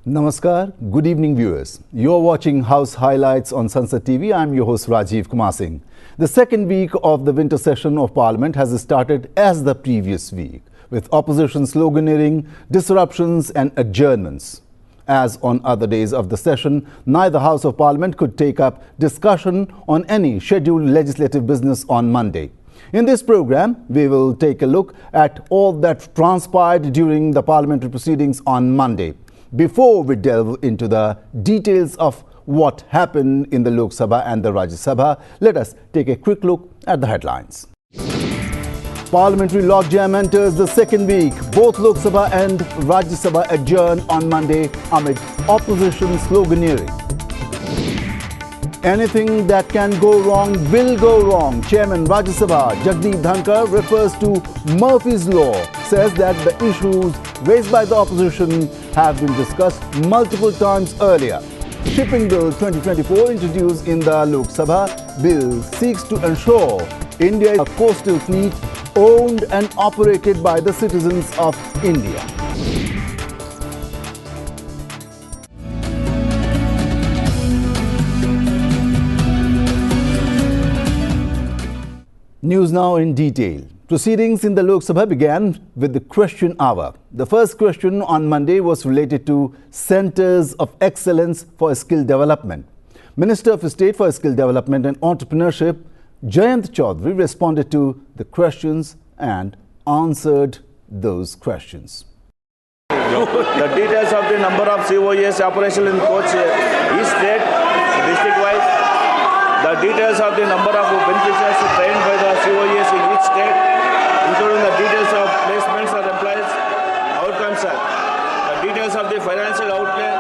Namaskar, good evening viewers. You're watching House Highlights on Sansad TV. I'm your host Rajiv Kumar Singh. The second week of the winter session of Parliament has started as the previous week, with opposition sloganeering, disruptions and adjournments. As on other days of the session, neither House of Parliament could take up discussion on any scheduled legislative business on Monday. In this program, we will take a look at all that transpired during the parliamentary proceedings on Monday. Before we delve into the details of what happened in the Lok Sabha and the Rajya Sabha, let us take a quick look at the headlines. Parliamentary logjam enters the second week. Both Lok Sabha and Rajya Sabha adjourn on Monday amid opposition sloganeering. Anything that can go wrong will go wrong. Chairman Rajya Sabha Jagdeep Dhankar refers to Murphy's Law, says that the issues raised by the opposition have been discussed multiple times earlier. Shipping Bill 2024 introduced in the Lok Sabha bill seeks to ensure India's coastal fleet owned and operated by the citizens of India. News now in detail. Proceedings in the Lok Sabha began with the question hour. The first question on Monday was related to Centres of Excellence for Skill Development. Minister of State for Skill Development and Entrepreneurship, Jayant Chaudhary, responded to the questions and answered those questions. The details of the number of COEs operational in coach each state, district-wise. The details of the number of beneficiaries trained by the COEs in each state, including the details of placements or employees, outcomes, the details of the financial outlay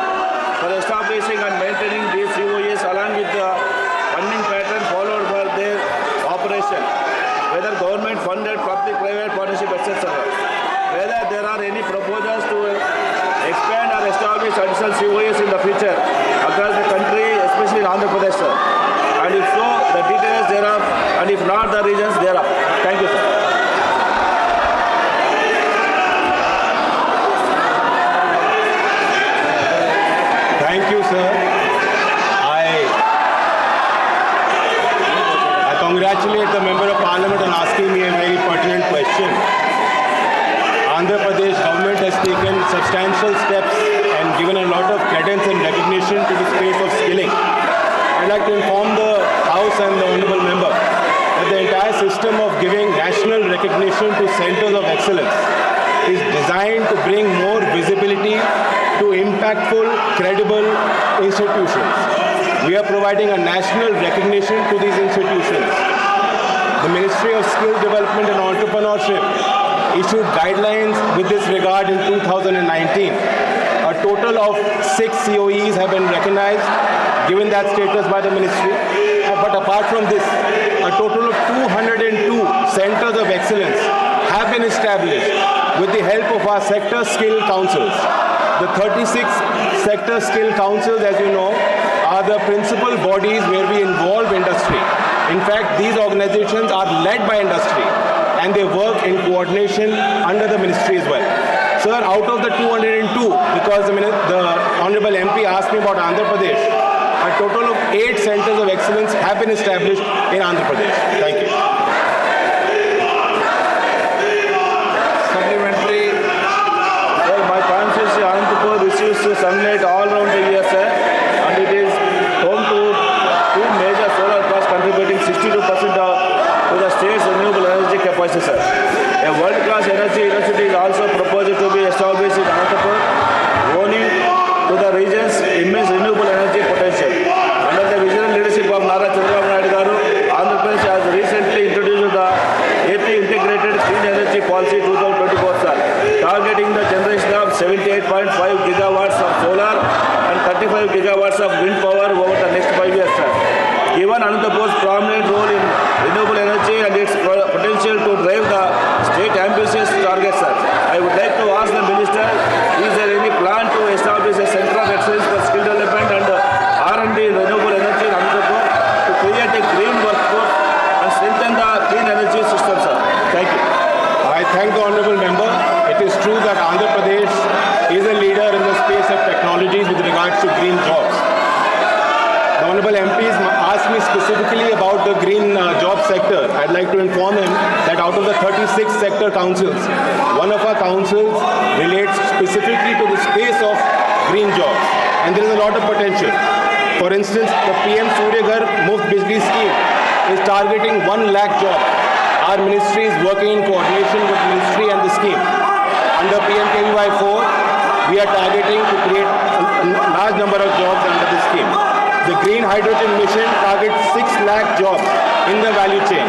for establishing and maintaining these COEs along with the funding pattern followed for their operation, whether government funded, public-private partnership, etc. Whether there are any proposals to expand or establish additional COEs in the future across the country, especially in Andhra Pradesh. And if so, the details thereof, and if not, the regions thereof. Thank you, sir. Thank you, sir. I congratulate the Member of Parliament on asking me a very pertinent question. Andhra Pradesh government has taken substantial steps and given a lot of credence and recognition to the space of skilling. I'd like to inform the House and the Honourable Member that the entire system of giving national recognition to centres of excellence is designed to bring more visibility to impactful, credible institutions. We are providing a national recognition to these institutions. The Ministry of Skill Development and Entrepreneurship issued guidelines with this regard in 2019. A total of 6 COEs have been recognized, given that status by the ministry. But apart from this, a total of 202 centers of excellence have been established with the help of our sector skill councils. The 36 sector skill councils, as you know, are the principal bodies where we involve industry. In fact, these organizations are led by industry and they work in coordination under the ministry as well. Sir, out of the 202, because the Honorable MP asked me about Andhra Pradesh, a total of 8 centers of excellence have been established in Andhra Pradesh. Thank you. Supplementary. Well, my constituency Anantapur receives sunlight all around the year, sir, and it is home to 2 major solar parks contributing 62% to the state's renewable energy capacity, sir. A world-class energy university is also proposed to be established in Anantapur, owning to the region's immense renewable energy potential. Under the visionary leadership of Nara Chandrababu Naidu Garu, Andhra Pradesh has recently introduced the AP Integrated Clean Energy Policy 2024, sir, targeting the generation of 78.5 gigawatts of solar and 35 gigawatts of wind power over the next 5 years, sir. Given Anantapur's prominent role in renewable energy and its potential to drive the state ambitious targets, sir, I would like to ask the Minister, is there any plan to establish a Centre of Excellence for Skill Development and R&D in renewable energy in Anantapur to create a green workforce and strengthen the clean energy system, sir? Thank you. I thank the Honourable Member. It is true that Andhra Pradesh is a leader in the space of technologies regards to green jobs. The Honorable MPs asked me specifically about the green job sector. I'd like to inform him that out of the 36 sector councils, one of our councils relates specifically to the space of green jobs. And there is a lot of potential. For instance, the PM Surya Ghar Muft Bijli scheme is targeting 1 lakh jobs. Our ministry is working in coordination with the ministry and the scheme. Under PMKVY 4, we are targeting to create a large number of jobs under this scheme. The Green Hydrogen Mission targets 6 lakh jobs in the value chain,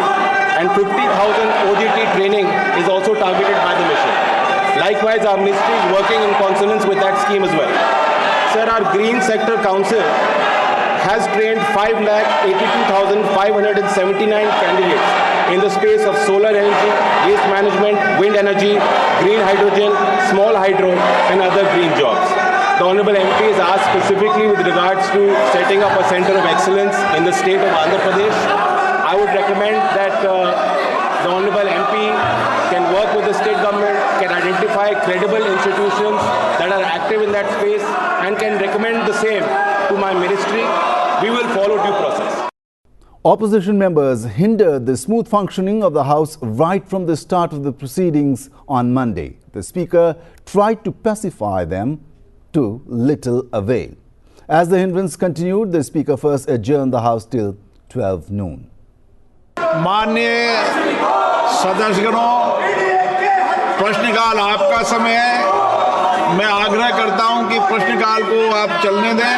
and 50,000 OJT training is also targeted by the mission. Likewise, our ministry is working in consonance with that scheme as well. Sir, our Green Sector Council has trained 5,82,579 candidates in the space of solar energy, waste management, wind energy, green hydrogen, small hydro, and other green jobs. The Honorable MP is asked specifically with regards to setting up a center of excellence in the state of Andhra Pradesh. I would recommend that the Honorable MP can work with the state government, can identify credible institutions that are active in that space, and can recommend the same to my ministry. We will follow due process. Opposition members hindered the smooth functioning of the House right from the start of the proceedings on Monday. The Speaker tried to pacify them to little avail. As the hindrance continued, the Speaker first adjourned the House till 12 noon. माननीय सदस्यगणों, प्रश्नकाल आपका समय है। मैं आग्रह करता हूं कि प्रश्नकाल को आप चलने दें।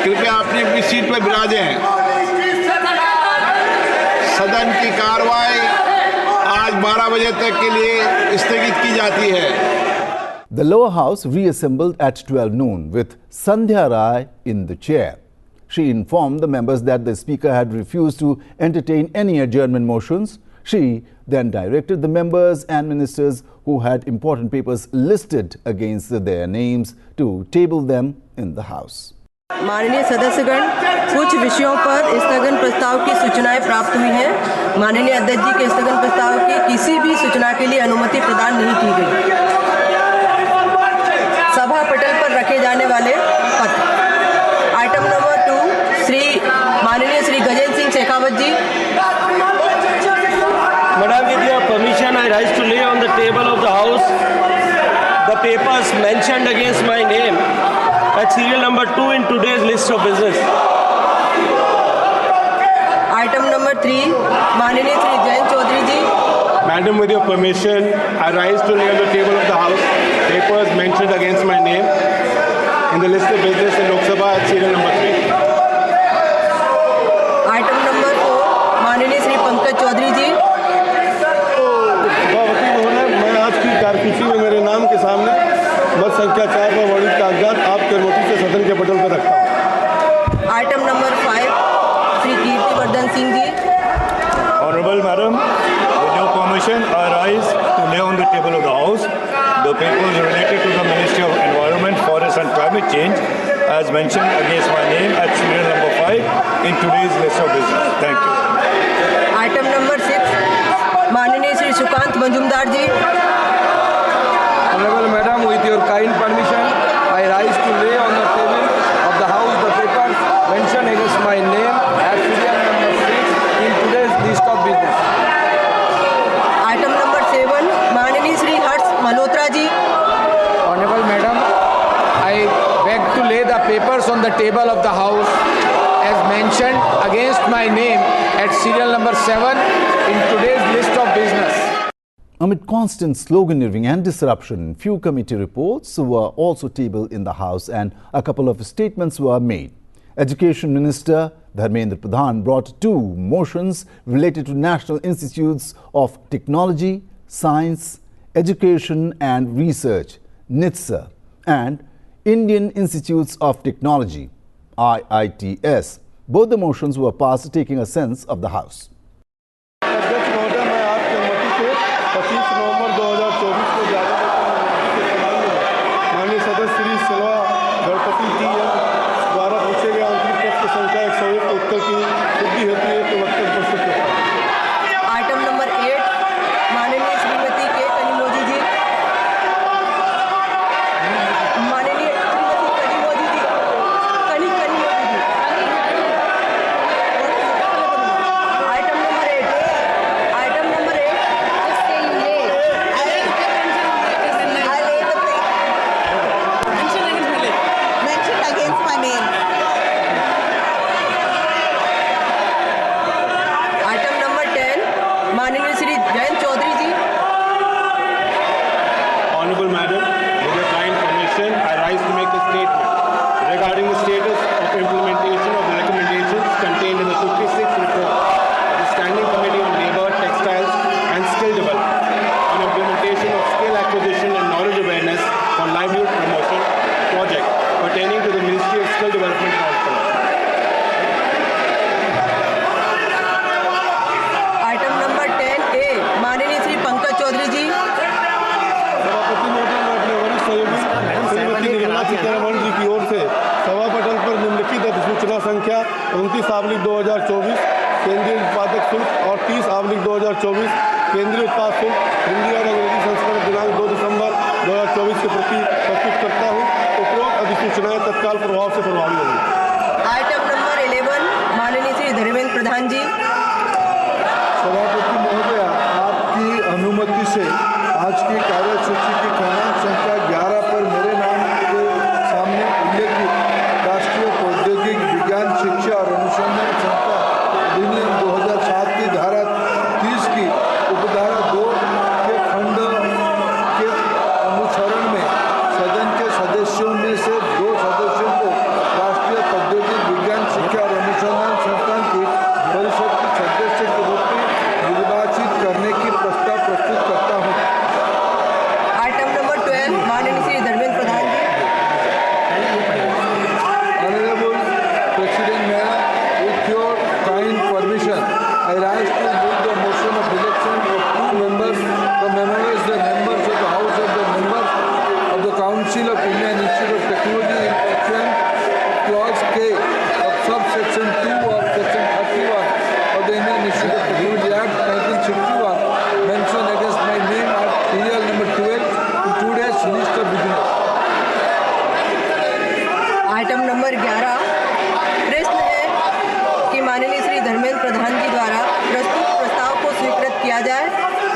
कृपया अपनी अपनी सीट पर विराजें। सदन की कार्रवाई आज 12 बजे तक के लिए स्थगित की जाती है। The lower house reassembled at 12 noon with Sandhya Rai in the chair. She informed the members that the Speaker had refused to entertain any adjournment motions. She then directed the members and ministers who had important papers listed against their names to table them in the House. माननीय सदस्यगण, कुछ विषयों पर स्थगन प्रस्ताव की सूचनाएं प्राप्त हुई हैं। माननीय अध्यक्ष जी के स्थगन प्रस्ताव की किसी भी सूचना के लिए अनुमति प्रदान नहीं की गई। सभा पटल पर रखे जाने वाले पत्र। आइटम नंबर 2, माननीय श्री गजेंद्र सिंह शेखावत जी। Madam, with your permission, I rise to lay on the table of the House the papers mentioned against my name at serial number 2 in today's list of business. Item number 3, माननीय श्री जयंत चौधरी जी। Madam, with your permission, I rise to lay on the table of the House papers mentioned against my name in the list of business in Lok Sabha at serial number 3. Item number 4, माननीय श्री पंकज चौधरी जी। मैं आज की कारकुशी में मेरे नाम के सामने मत संख्या 4 पर वर्णित कागजात आपके अनुमति से सदन के पटल पर रखता हूँ। Item number 5, Shri Kirtivardhan Singh ji. Honorable Madam, with your permission, I rise to lay on the table of the House the papers related to the Ministry of Environment, Forest and Climate Change as mentioned against my name at serial number 5 in today's list of business. Thank you. Item number 6, माननीय श्री सुकांत मजूमदार जी। Honorable Madam, with your kind permission, I rise to lay on the table of the House the papers mentioned against my name at serial number 6 in today's list of business. Item number 7, माननीय Shri Harsh Malhotra ji. Honorable Madam, I beg to lay the papers on the table of the House as mentioned against my name at serial number 7 in today's list of business. Amid constant sloganeering and disruption, few committee reports were also tabled in the House and a couple of statements were made. Education Minister Dharmendra Pradhan brought 2 motions related to National Institutes of Technology, Science, Education and Research, NITSA, and Indian Institutes of Technology, IITS. Both the motions were passed taking a sense of the House. अध्यक्ष महोदय, मैं आपकी अनुमति से 25 नवंबर 2024 को जारी माननीय सदस्य श्री सिल्वा गणपति जी द्वारा पूछे गए आंतरिक प्रश्न संख्या 101 उत्तर की सिद्धि हेतु एक वक्तव्य प्रस्तुत करता हूं। आइटम नंबर 8, माननीय श्रीमती के कनिमोजी जी। माननीय श्रीमती कनिमोजी जी। status of implementation of the recommendations contained in the 56th report of the Standing Committee on Labour, Textiles and Skill Development on implementation of skill acquisition and knowledge awareness for livelihood promotion project pertaining to the Ministry of Skill Development and Entrepreneurship. Item number 10A माननीय श्री पंकज चौधरी जी। सभापति महोदय, मैं अपने वरिष्ठ सहयोगी श्रीमती निर्मला सीतारमण जी की ओर से सभा पटल पर निम्नलिखित अधिसूचना संख्या 29/2024 केंद्रीय उत्पादक शुल्क और 30/2024 केंद्रीय उत्पाद शुल्क हिंदी और अंग्रेजी संस्करण दिनांक 2 दिसंबर 2024 के प्रति प्रस्तुत करता हूँ। उपरोक्त अधिसूचनाएं तत्काल प्रभाव से प्रभावी होंगी। आइटम नंबर 11 माननीय श्री धर्मेंद्र प्रधान जी। सभापति महोदय, आपकी अनुमति से आज की कार्यसूची की क्रमांक संख्या 11 पर मेरे नाम के सामने उल्लेखित राष्ट्रीय प्रौद्योगिक विज्ञान शिक्षा और अनुसंधान संस्था अधिनियम 2007 की धारा 30 की उपधारा 2 के खंड के अनुसरण में सदन के सदस्यों में से 2 सदस्यों को राष्ट्रीय प्रौद्योगिक विज्ञान शिक्षा और अनुसंधान संस्थान की परिषद के सदस्य के रूप में निर्वाचित करने की प्रस्ताव प्रस्तुत करता हूँ। आइटम नंबर 12 माननीय श्री धर्मेंद्र प्रधान जी। Honorable President, with your kind permission, I rise to move the motion of election of 2 members from amongst the members of the House of the members of the Council of Indian Institute of Technology in section clause K of subsection 2 of section 31 of the Indian Institute of Technology Act 1961 mentioned against my name at serial number 12 in today's list of business. Item number 11 प्रश्न है कि माननीय श्री धर्मेंद्र प्रधान जी द्वारा प्रस्तुत प्रस्ताव को स्वीकृत किया जाए।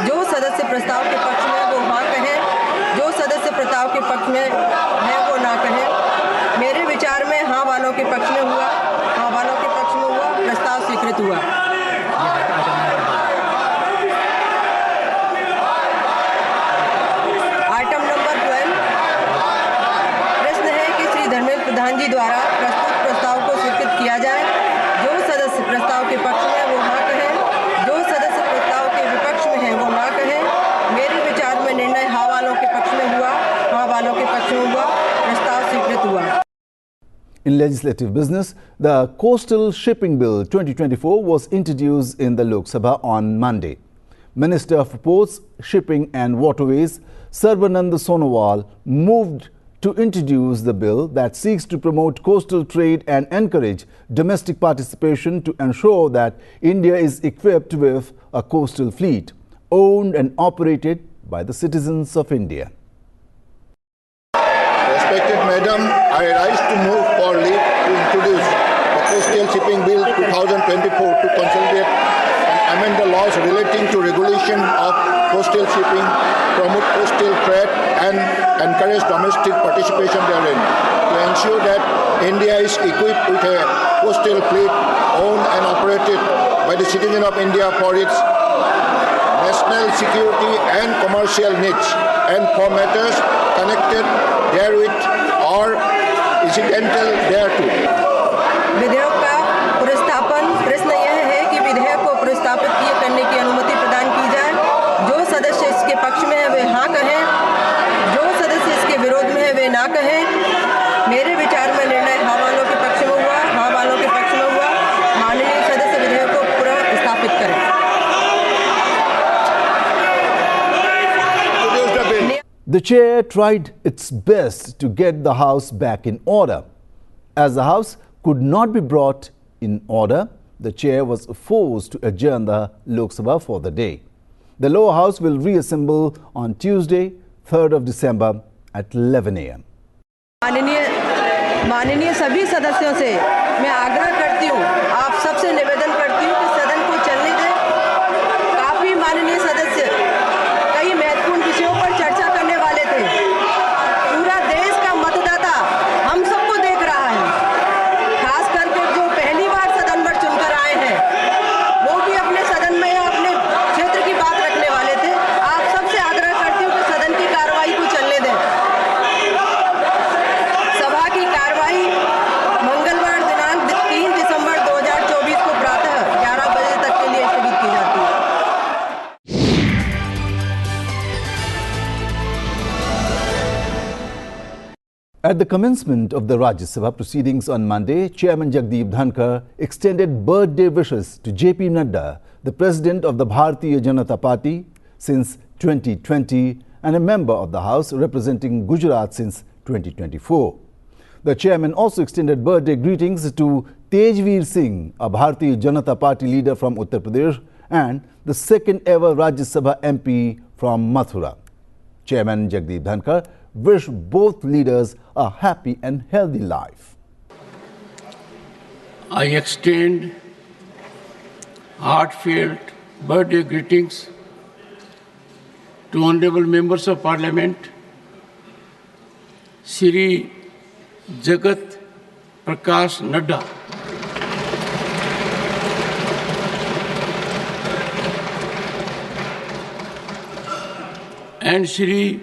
जो सदस्य प्रस्ताव के पक्ष में वो हाँ कहें, जो सदस्य प्रस्ताव के पक्ष में है वो ना कहें। मेरे विचार में हाँ वालों के पक्ष में हुआ, हाँ वालों के पक्ष में हुआ, प्रस्ताव स्वीकृत हुआ। आइटम नंबर 12 प्रश्न है कि श्री धर्मेंद्र प्रधान जी द्वारा प्रस्तुत प्रस्ताव को स्वीकृत किया जाए। जो सदस्य प्रस्ताव के पक्ष में वो हाँ कहें, जो सदस्य प्रस्ताव के विपक्ष में है वो ना कहें। मेरे विचार में निर्णय हाँ वालों के पक्ष में हुआ, हाँ वालों के पक्ष में हुआ, प्रस्ताव स्वीकृत हुआ। In legislative business, the Coastal Shipping Bill 2024 was introduced in the Lok Sabha on Monday. Minister of Ports, Shipping and Waterways, Sarbanand Sonowal, moved to introduce the bill that seeks to promote coastal trade and encourage domestic participation to ensure that India is equipped with a coastal fleet owned and operated by the citizens of India. Respected Madam, I rise to move for leave to introduce the Coastal Shipping Bill 2024 to consolidate and amend the laws relating to regulation of coastal shipping, promote coastal trade and encourage domestic participation therein to ensure that India is equipped with a coastal fleet owned and operated by the citizen of India for its national security and commercial needs and for matters connected therewith or incidental thereto. विधेयक का प्रस्तापन प्रश्न यह है कि विधेयक को प्रस्तापित करने की अनुमति प्रदान की जाए। जो सदस्य इसके पक्ष में है वे हाँ कहें, जो सदस्य इसके विरोध में है वे ना कहें। मेरे विचार में निर्णय हाँ वालों के पक्ष में हुआ, हाँ वालों के पक्ष में हुआ। माननीय सदस्य विधेयक को पुनः स्थापित करें। The chair tried its best to get the House back in order. As the House could not be brought in order, the chair was forced to adjourn the Lok Sabha for the day. The lower house will reassemble on Tuesday, 3rd of December at 11 a.m. माननीय सभी सदस्यों से मैं आग्रह करती हूँ, आप सबसे निवेदन करती हूँ कि सदन को चलने दें। काफ़ी माननीय सदस्य कई महत्वपूर्ण विषयों पर चर्चा करने वाले थे। पूरा देश का मतदाता हम सबको देख रहा है, खास करके जो पहली बार सदन पर चुनकर आए हैं, वो भी अपने सदन में या अपने क्षेत्र की बात रखने वाले थे। आप सबसे आग्रह करती हूँ कि सदन की कार्रवाई को चलने दें। सभा की कार्रवाई At the commencement of the Rajya Sabha proceedings on Monday, Chairman Jagdeep Dhankar extended birthday wishes to J.P. Nadda, the President of the Bharatiya Janata Party since 2020 and a member of the House representing Gujarat since 2024. The chairman also extended birthday greetings to Tejveer Singh, a Bharatiya Janata Party leader from Uttar Pradesh and the second ever Rajya Sabha MP from Mathura. Chairman Jagdeep Dhankar wished both leaders a happy and healthy life. I extend heartfelt birthday greetings to honorable members of Parliament, Shri Jagat Prakash Nadda, and Shri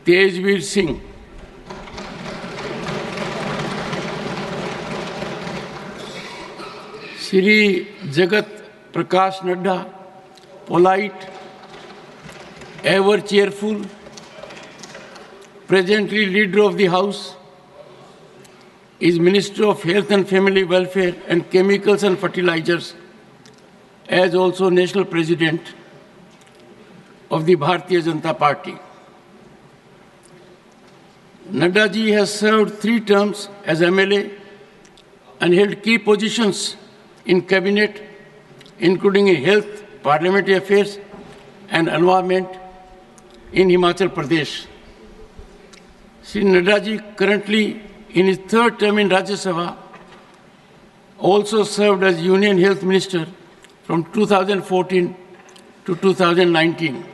Tejveer Singh. Shri Jagat Prakash Nadda, polite, ever cheerful, presently leader of the House, is Minister of Health and Family Welfare and Chemicals and Fertilizers, as also National President of the Bharatiya Janata Party. Nadda ji has served 3 terms as MLA and held key positions in cabinet, including in health, parliamentary affairs, and environment in Himachal Pradesh. Shri Nadda ji, currently in his 3rd term in Rajya Sabha, also served as Union Health Minister from 2014 to 2019.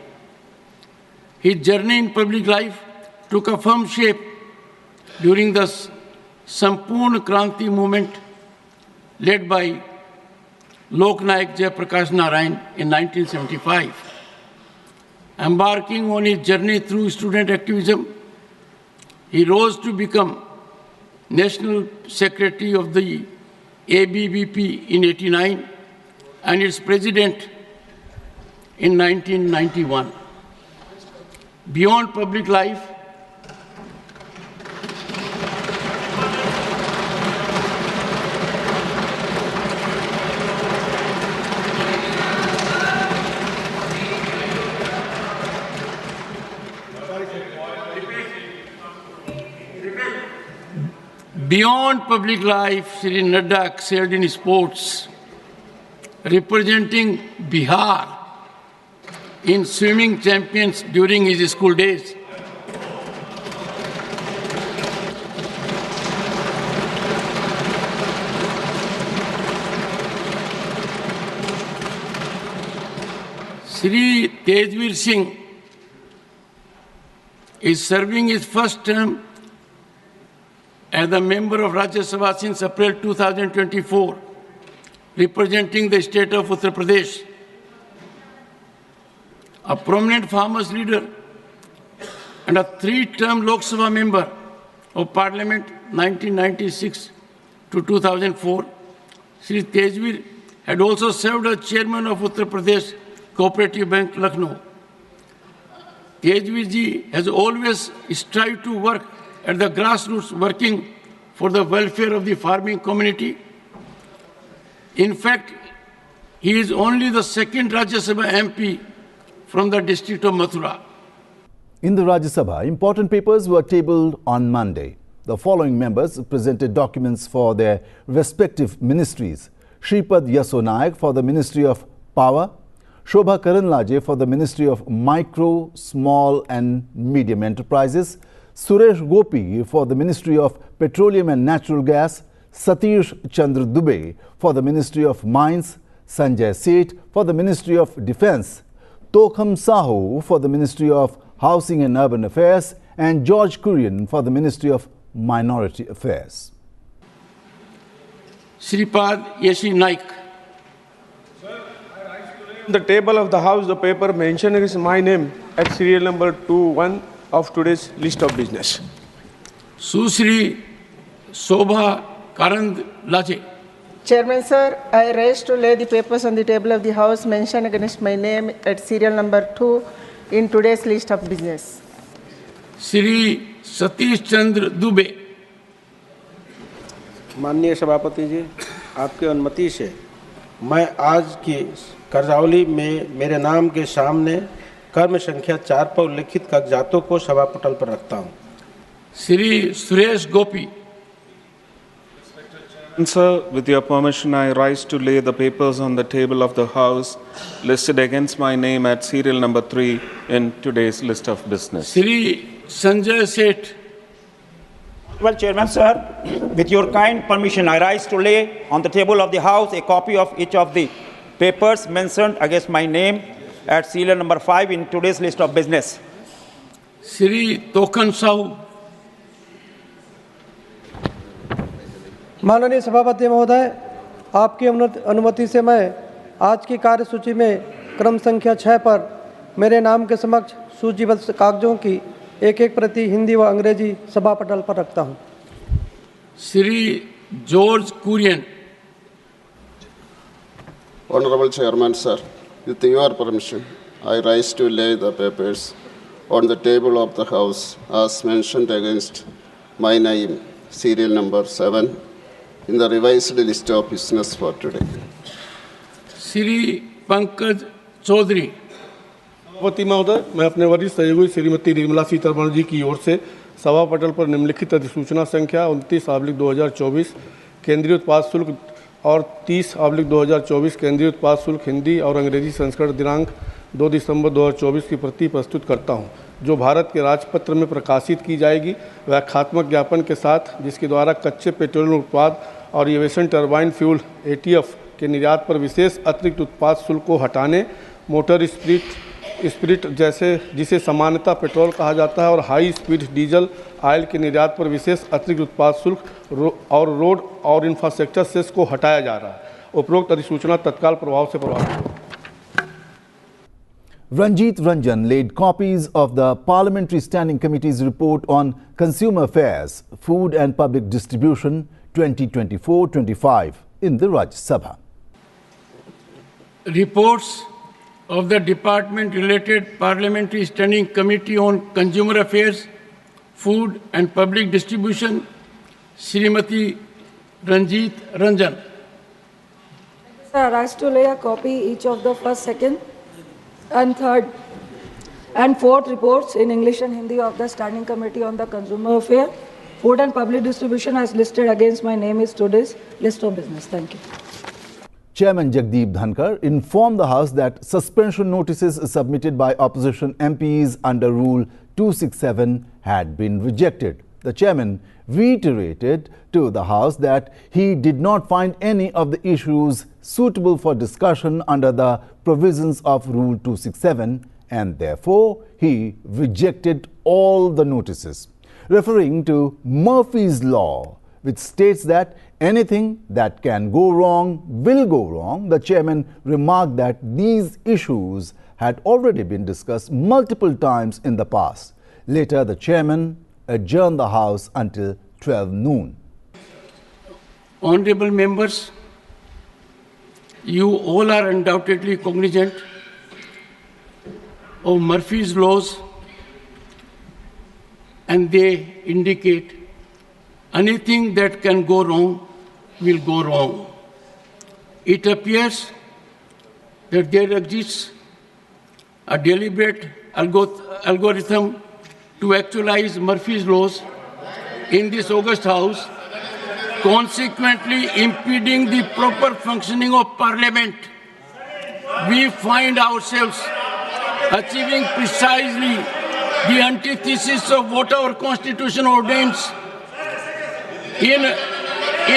His journey in public life took a firm shape during the Sampurna Kranti movement led by Lok Nayak Jai Prakash Narayan in 1975. Embarking on his journey through student activism, he rose to become National Secretary of the ABVP in 1989 and its President in 1991. Beyond public life, Shri Nadda excelled in sports, representing Bihar in swimming champions during his school days. Shri Tejveer Singh is serving his 1st term as a member of Rajya Sabha since April 2024, representing the state of Uttar Pradesh. A prominent farmers leader and a 3-term Lok Sabha member of Parliament 1996 to 2004, Shri Tejveer had also served as chairman of Uttar Pradesh Cooperative Bank, Lucknow. Tejveer ji has always strived to work at the grassroots, working for the welfare of the farming community. In fact, he is only the 2nd Rajya Sabha MP from the district of Mathura. In the Rajya Sabha, important papers were tabled on Monday. The following members presented documents for their respective ministries. Shripad Yaso Nayak for the Ministry of Power, Shobha Karanlaje for the Ministry of Micro, Small and Medium Enterprises, Suresh Gopi for the Ministry of Petroleum and Natural Gas, Satish Chandra Dubey for the Ministry of Mines, Sanjay Seth for the Ministry of Defence, Tokham Sahu for the Ministry of Housing and Urban Affairs, and George Kurian for the Ministry of Minority Affairs. Shripad Yeshi Naik. On the table of the House, the paper mentioned is my name at serial number 21 of today's list of business. Susri Shobha Karanlaje. Chairman, sir, I rise to lay the papers on the table of the House mentioned against my name at serial number 2 in today's list of business. Shri Satish Chandra Dubey. माननीय सभापति जी, आपकी अनुमति से मैं आज की कार्यावली में मेरे नाम के सामने कर्म संख्या 4 पर उल्लिखित कागजातों को सभा पटल पर रखता हूं। Shri Suresh Gopi. Sir, with your permission, I rise to lay the papers on the table of the House listed against my name at serial number 3 in today's list of business. Shri Sanjay Seth. Well, Chairman, sir, with your kind permission, I rise to lay on the table of the House a copy of each of the papers mentioned against my name at serial number 5 in today's list of business. Shri Tokan Sahu. माननीय सभापति महोदय, आपकी अनुमति से मैं आज की कार्यसूची में क्रम संख्या 6 पर मेरे नाम के समक्ष सूचीबद्ध कागजों की एक प्रति हिंदी व अंग्रेजी सभा पटल पर रखता हूं। Shri George Kurian. Honorable Chairman, sir, with your permission, I rise to lay the papers on the table of the House as mentioned against my name, serial number 7, in the revised list of business for today. Shri Pankaj Chaudhary. सभापति महोदय, मैं अपने वरिष्ठ सहयोगी श्रीमती निर्मला सीतारमण जी की ओर से सभा पटल पर निम्नलिखित अधिसूचना संख्या 29/2024 केंद्रीय उत्पाद शुल्क और 30/2024 केंद्रीय उत्पाद शुल्क हिंदी और अंग्रेजी संस्करण दिनांक 2 दिसंबर 2024 की प्रति प्रस्तुत करता हूं, जो भारत के राजपत्र में प्रकाशित की जाएगी व्याख्यात्मक ज्ञापन के साथ, जिसके द्वारा कच्चे पेट्रोलियम उत्पाद और एविएशन टरबाइन फ्यूल ATF के निर्यात पर विशेष अतिरिक्त उत्पाद शुल्क को हटाने, मोटर स्पिरिट जैसे जिसे सामान्यतः पेट्रोल कहा जाता है और हाई स्पीड डीजल ऑयल के निर्यात पर विशेष अतिरिक्त उत्पाद शुल्क और रोड और इंफ्रास्ट्रक्चर सेस को हटाया जा रहा है। उपरोक्त अधिसूचना तत्काल प्रभाव से प्रभावित। Ranjit Ranjan laid copies of the Parliamentary Standing Committee's report on Consumer Affairs, Food and Public Distribution 2024-25 in the Rajya Sabha. Reports of the department-related Parliamentary Standing Committee on Consumer Affairs, Food and Public Distribution, Srimati Ranjit Ranjan. Sir, I rise to lay a copy each of the first, second, and third and fourth reports in English and Hindi of the Standing Committee on the Consumer Affairs, Food and Public Distribution as listed against my name is today's list of business. Thank you. Chairman Jagdeep Dhankar informed the House that suspension notices submitted by opposition MPs under Rule 267 had been rejected. The chairman reiterated to the House that he did not find any of the issues suitable for discussion under the provisions of Rule 267 and therefore he rejected all the notices. Referring to Murphy's Law, which states that anything that can go wrong will go wrong, the chairman remarked that these issues had already been discussed multiple times in the past. Later, the chairman adjourned the House until 12 noon. Honorable members, you all are undoubtedly cognizant of Murphy's laws, and they indicate anything that can go wrong will go wrong. It appears that there exists a deliberate algorithm to actualize Murphy's laws in this august House, consequently impeding the proper functioning of Parliament. We find ourselves achieving precisely the antithesis of what our Constitution ordains. In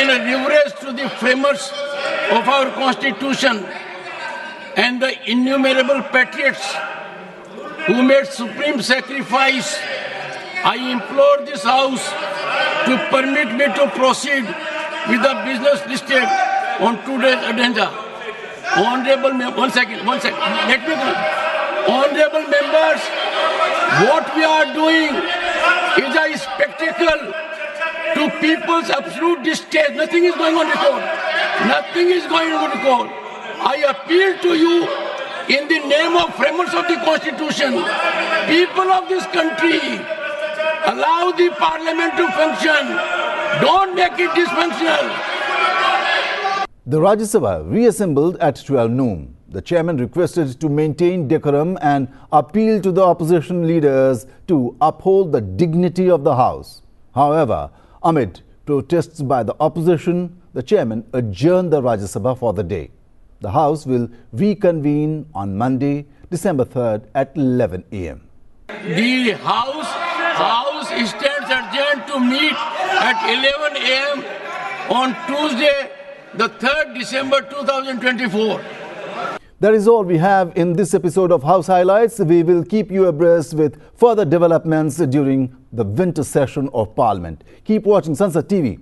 reverence to the framers of our Constitution and the innumerable patriots who made supreme sacrifice, I implore this House to permit me to proceed with the business listed on today's agenda. Honorable members, let me go. Honorable members, what we are doing is a spectacle to people's absolute distaste. Nothing is going on record. Nothing is going on record. I appeal to you in the name of framers of the Constitution, people of this country, allow the Parliament to function. Don't make it dysfunctional. The Rajya Sabha reassembled at 12 noon. The chairman requested to maintain decorum and appealed to the opposition leaders to uphold the dignity of the House. However, amid protests by the opposition, the chairman adjourned the Rajya Sabha for the day. The House will reconvene on Monday, December 3rd at 11 a.m. The House stands adjourned to meet at 11 a.m. on Tuesday, the 3rd December 2024. That is all we have in this episode of House Highlights. We will keep you abreast with further developments during the winter session of Parliament. Keep watching Sansad TV.